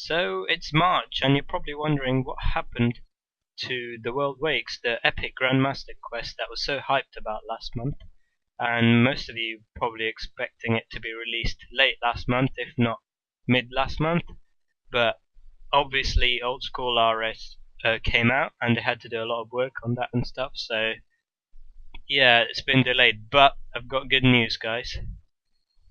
So it's March, and you're probably wondering what happened to the World Wakes, the epic Grandmaster quest that was so hyped about last month. And most of you probably expecting it to be released late last month, if not mid last month. But obviously, Old School RS came out, and they had to do a lot of work on that and stuff. So yeah, it's been delayed. But I've got good news, guys.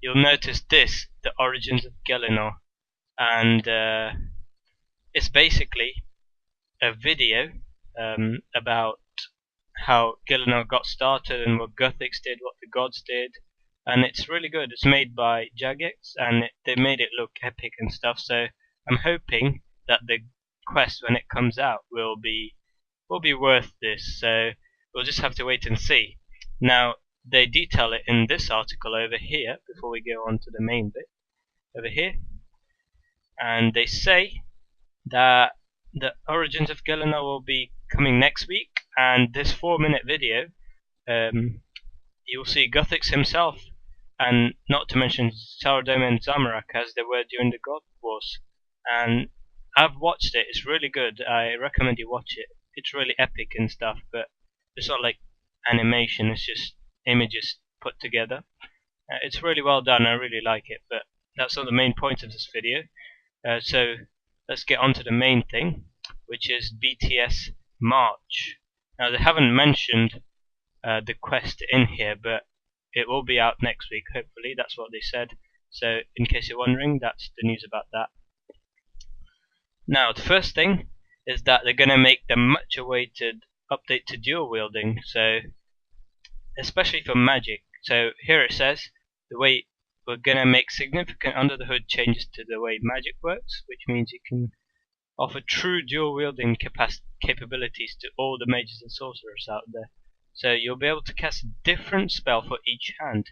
You'll notice this, the origins of Galena, and it's basically a video about how Galena got started and what Gothics did, what the gods did, and it's really good. It's made by Jagex, and they made it look epic and stuff. So I'm hoping that the quest, when it comes out, will be worth this. So we'll just have to wait and see. Now they detail it in this article over here before we go on to the main bit over here, and they say that the origins of Galena will be coming next week, and this 4-minute video, you'll see Gothics himself, and not to mention Sauerdome and Zamorak as they were during the God Wars. And I've watched it, it's really good, I recommend you watch it. It's really epic and stuff, but it's not like animation, it's just images put together. It's really well done, I really like it, but that's not the main point of this video. So let's get on to the main thing, which is BTS March. Now they haven't mentioned the quest in here, but it will be out next week, hopefully. That's what they said. So in case you're wondering, that's the news about that. Now the first thing is that they're going to make the much awaited update to dual wielding, so especially for magic. So here it says the way we're going to make significant under the hood changes to the way magic works, which means you can offer true dual wielding capabilities to all the mages and sorcerers out there. So you'll be able to cast a different spell for each hand,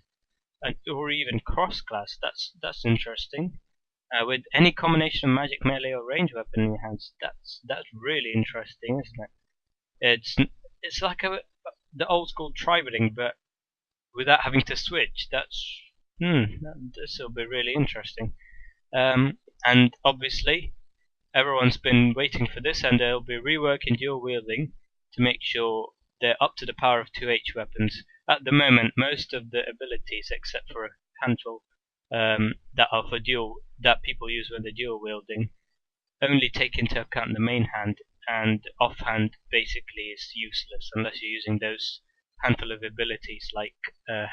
or even cross class. That's interesting. With any combination of magic, melee, or range weapon in your hands. That's really interesting, isn't it? It's like the old school tri-wielding, but without having to switch. This will be really interesting. And obviously, everyone's been waiting for this, and they'll be reworking dual wielding to make sure they're up to the power of 2H weapons. At the moment, most of the abilities, except for a handful that are for that people use when they're dual wielding, only take into account the main hand, and offhand basically is useless unless you're using those handful of abilities like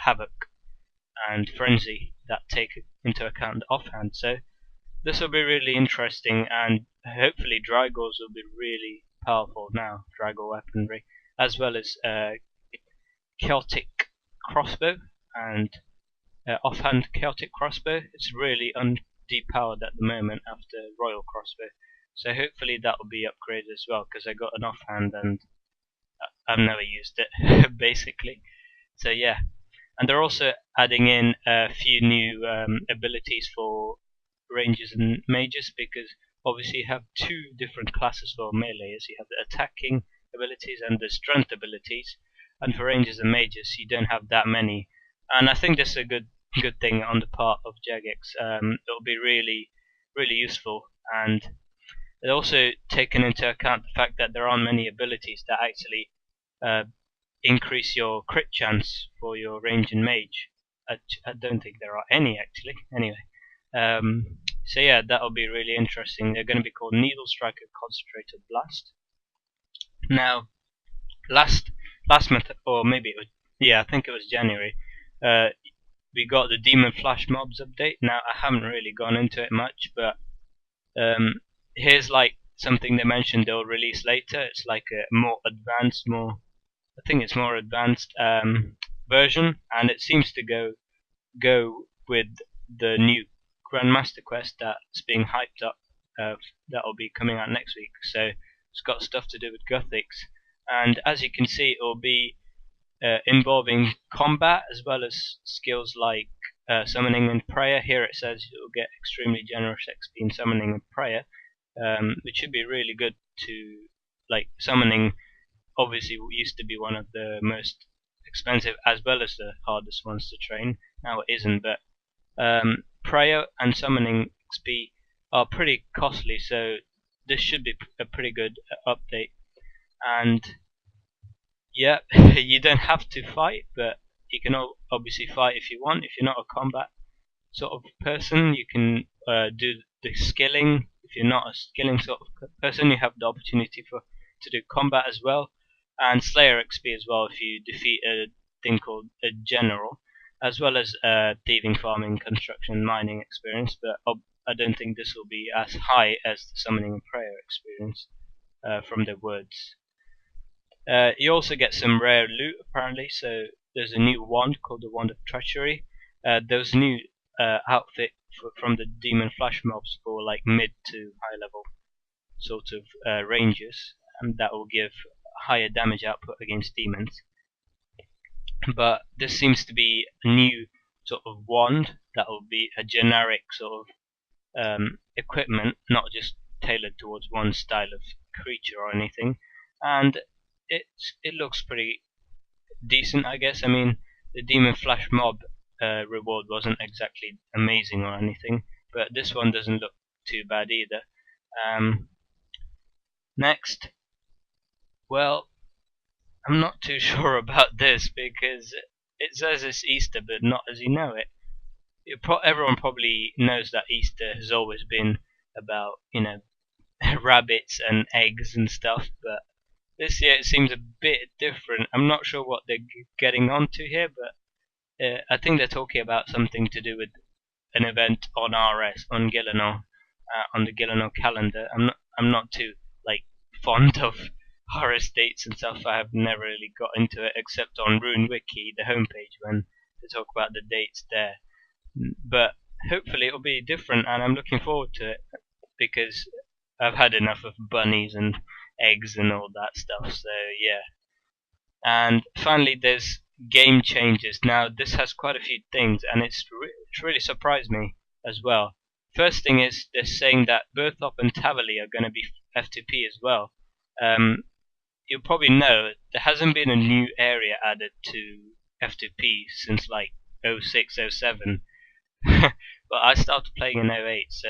Havoc and Frenzy that take into account the offhand. So this will be really interesting, and hopefully Drygors will be really powerful now, Drygor weaponry, as well as Chaotic Crossbow and offhand Chaotic Crossbow. It's really depowered at the moment after Royal Crossbow, so hopefully that will be upgraded as well, because I got an offhand and I've never used it basically. So yeah, and they're also adding in a few new abilities for rangers and mages, because obviously you have two different classes for melees. You have the attacking abilities and the strength abilities, and for rangers and mages you don't have that many. And I think this is a good thing on the part of Jagex. It'll be really useful, and they're also taken into account the fact that there aren't many abilities that actually increase your crit chance for your range and mage. I don't think there are any actually. Anyway, so yeah, that'll be really interesting. They're going to be called Needle Strike and Concentrated Blast. Now, last month, or maybe it was, yeah, I think it was January, we got the Demon Flash Mobs update. Now, I haven't really gone into it much, but here's like something they mentioned they'll release later. It's like a more advanced, I think it's more advanced version, and it seems to go with the new Grandmaster quest that's being hyped up. That'll be coming out next week. So it's got stuff to do with Gothics, and as you can see, it will be involving combat as well as skills like summoning and prayer. Here it says you'll get extremely generous XP in summoning and prayer, which should be really good to, like, summoning obviously used to be one of the most expensive as well as the hardest ones to train. Now it isn't, but prayer and summoning XP are pretty costly, so this should be a pretty good update. And yeah, you don't have to fight, but you can obviously fight if you want. If you're not a combat sort of person, you can do the skilling. If you're not a skilling sort of person, you have the opportunity to do combat as well, and Slayer XP as well if you defeat a thing called a general, as well as thieving, farming, construction, mining experience. But I don't think this will be as high as the summoning and prayer experience from the woods. You also get some rare loot apparently. So there's a new wand called the Wand of Treachery. There's a new outfit from the demon flash mobs for like mid to high level sort of ranges, and that will give higher damage output against demons. But this seems to be a new sort of wand that will be a generic sort of equipment, not just tailored towards one style of creature or anything. And it looks pretty decent, I guess. I mean, the demon flash mob reward wasn't exactly amazing or anything, but this one doesn't look too bad either. Next, well, I'm not too sure about this because it says it's Easter, but not as you know it. Everyone probably knows that Easter has always been about, rabbits and eggs and stuff, but this year it seems a bit different. I'm not sure what they're getting onto here, but I think they're talking about something to do with an event on RS on Galena, on the Galena calendar. I'm not too like fond of RS dates and stuff. I have never really got into it except on Rune Wiki, the homepage, when they talk about the dates there. But hopefully it'll be different, and I'm looking forward to it because I've had enough of bunnies and eggs and all that stuff. So yeah. And finally, there's game changes. Now this has quite a few things, and it's really surprised me as well. First thing is they're saying that Berthop and Tavali are going to be F2P as well. You'll probably know there hasn't been a new area added to F2P since like 06, 07. But I started playing in 08, so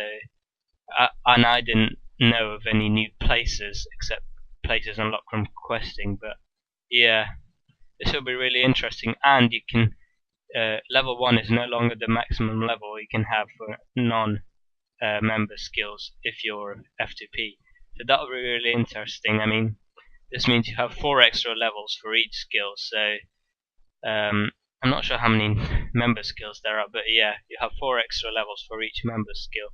and I didn't know of any new places except places unlocked from questing. But yeah, this will be really interesting, and you can level 1 is no longer the maximum level you can have for non-member skills if you're F2P. So that will be really interesting. I mean, this means you have 4 extra levels for each skill. So I'm not sure how many member skills there are, but yeah, you have 4 extra levels for each member skill,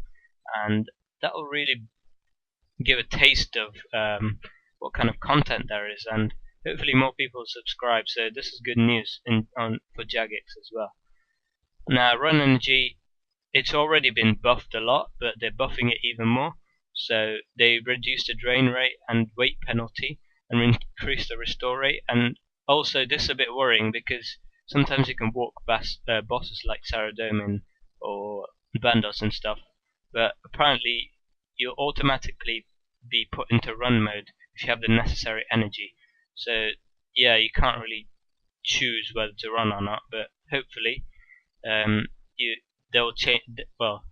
and that will really give a taste of what kind of content there is, and hopefully more people subscribe. So this is good news for Jagex as well. Now Run Energy, it's already been buffed a lot, but they're buffing it even more. So they reduced the drain rate and weight penalty, and increased the restore rate. And also this is a bit worrying because sometimes you can walk past bosses like Saradomin or Bandos and stuff, but apparently you'll automatically be put into run mode if you have the necessary energy. So yeah, you can't really choose whether to run or not, but hopefully they'll change. Well,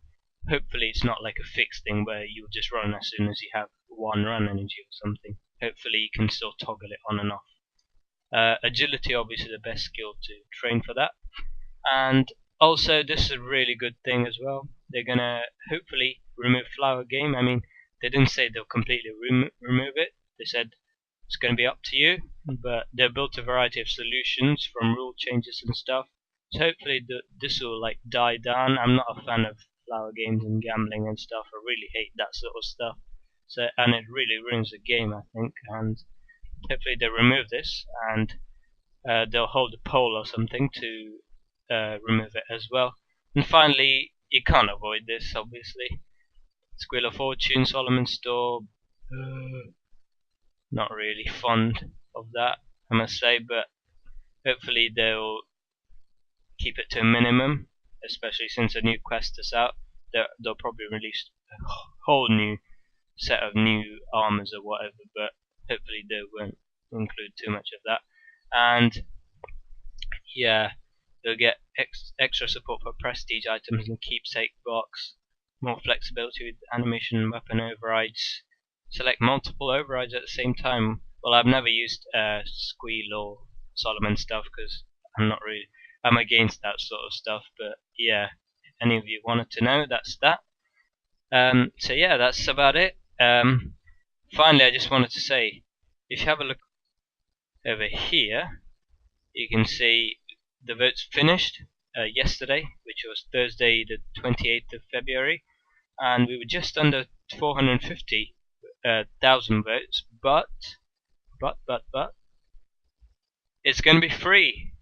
hopefully it's not like a fixed thing where you'll just run as soon as you have 1 run energy or something. Hopefully you can still toggle it on and off. Agility, obviously the best skill to train for that. And also this is a really good thing as well. They're gonna hopefully remove Flower Game. I mean, they didn't say they'll completely remove it. They said it's going to be up to you, but they've built a variety of solutions from rule changes and stuff. So hopefully this will like die down. I'm not a fan of flower games and gambling and stuff. I really hate that sort of stuff. So, and it really ruins the game, I think. And hopefully they remove this, and they'll hold a poll or something to remove it as well. And finally, you can't avoid this, obviously. Squeal of Fortune, Solomon's Store. Not really fond of that, I must say, but hopefully they'll keep it to a minimum, especially since a new quest is out. They'll probably release a whole new set of new armors or whatever, but hopefully they won't include too much of that. And yeah, they'll get extra support for prestige items in the keepsake box. more flexibility with animation and weapon overrides. Select multiple overrides at the same time. Well, I've never used Squeal or Solomon stuff because I'm against that sort of stuff. But yeah, if any of you wanted to know, that's that. So yeah, that's about it. Finally, I just wanted to say, if you have a look over here, you can see the votes finished yesterday, which was Thursday, the 28th of February, and we were just under 450,000 votes. But it's going to be free.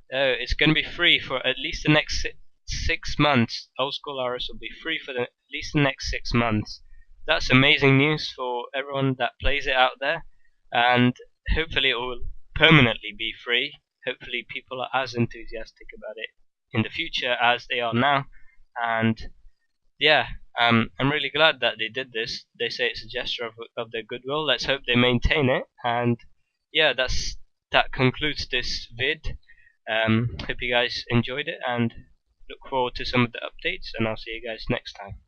It's going to be free for at least the next 6 months. Old School RS will be free for at least the next 6 months. That's amazing news for everyone that plays it out there, and hopefully it will permanently be free. Hopefully people are as enthusiastic about it in the future as they are now, and yeah, I'm really glad that they did this. They say it's a gesture of their goodwill. Let's hope they maintain it. And yeah, that concludes this vid. Hope you guys enjoyed it and look forward to some of the updates. And I'll see you guys next time.